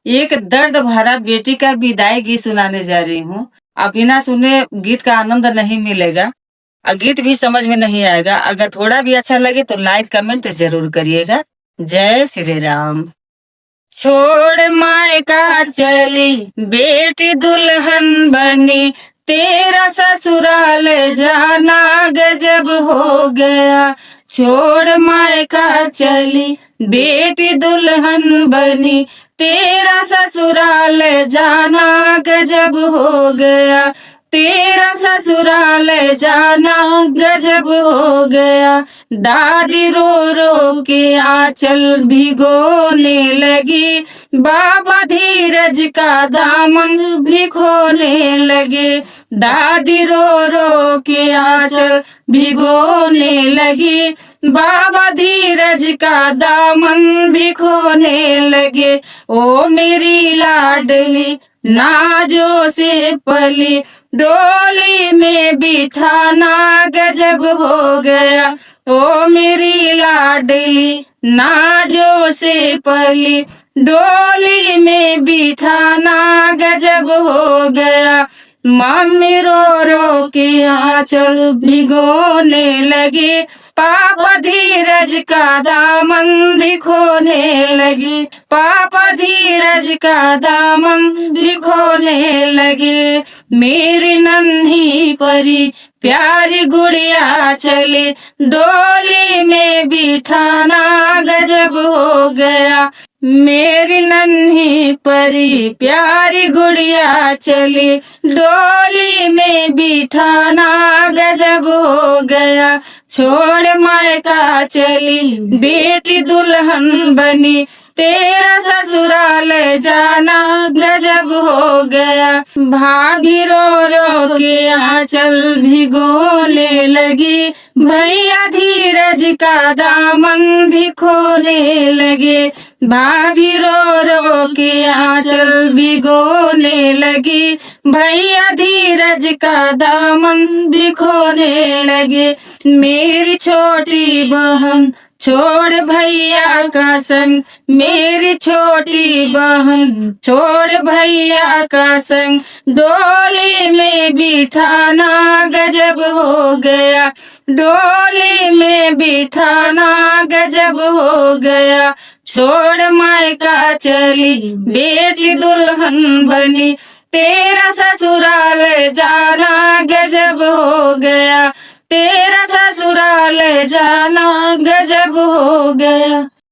एक दर्द भरा बेटी का विदाई गीत सुनाने जा रही हूँ। आप बिना सुने गीत का आनंद नहीं मिलेगा और गीत भी समझ में नहीं आएगा। अगर थोड़ा भी अच्छा लगे तो लाइक कमेंट जरूर करिएगा। जय श्री राम। छोड़ मायका चली बेटी दुल्हन बनी, तेरा ससुराल जाना गजब हो गया। छोड़ मायका चली बेटी दुल्हन बनी, तेरा ससुराल जाना गजब हो गया। तेरा ससुराल जाना गजब हो गया। दादी रो रो के आंचल भिगोने लगी, बाबा धीरज का दामन भी खोने लगे। दादी रो रो के आंचल भिगोने लगी, बाबा धीरज का दामन भी खोने लगे। ओ मेरी लाडली नाजो से पली, डोली में बिठाना गजब हो गया। ओ मेरी लाडली नाजो से पली, डोली में बिठाना गजब हो गया। मम्मी रो रो के आंचल भिगोने लगी, पापा धीरज का दामन भी खोने लगे। पापा धीरज का दामन भी खोने लगे। मेरी नन्ही परी प्यारी गुड़िया चली, डोली में बिठाना गजब हो गया। मेरी नन्ही परी प्यारी गुड़िया चली, डोली में बिठाना गजब हो गया। छोड़ मायका चली बेटी दुल्हन बनी, तेरा ससुराल जाना गजब हो गया। भाभी रो रो के आंचल भिगोने लगी, भैया धीरज का दामन भी खोने लगे। भाभी रो रो के आंचल भिगोने लगी, भैया धीरज का दामन भी खोने लगे। मेरी छोटी बहन छोड़ भैया का संग, मेरी छोटी बहन छोड़ भैया का संग, डोली में बिठाना गजब हो गया। डोली में बिठाना गजब हो गया। छोड़ मायका चली बेटी दुल्हन बनी, तेरा ससुराल जाना गजब हो गया। तेरा ससुराल जाना गजब हो गया।